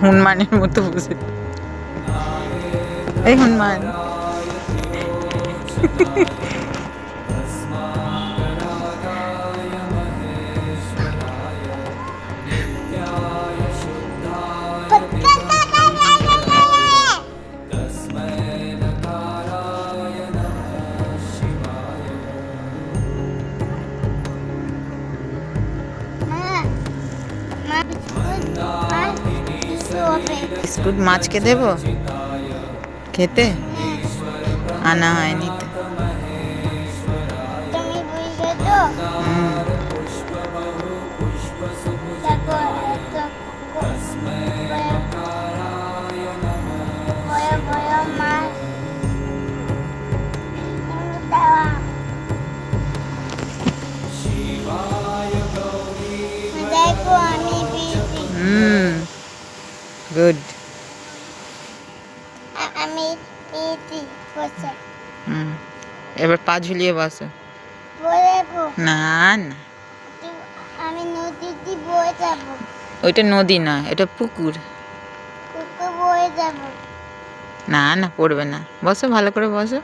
হনুমানের মতো বসে। এই হনুমান। বিস্কুট মাছকে দেব খেতে? আনা হয়নি তো। গুড। আমি পেয়েছি বসে। এবার পা ঝুলিয়ে বসো। না না, আমি নদীতে বয়ে যাব। ওইটা নদী না, এটা পুকুর। পুকুর বয়ে যাব। না না, পড়বে না, বসো ভালো করে বসো।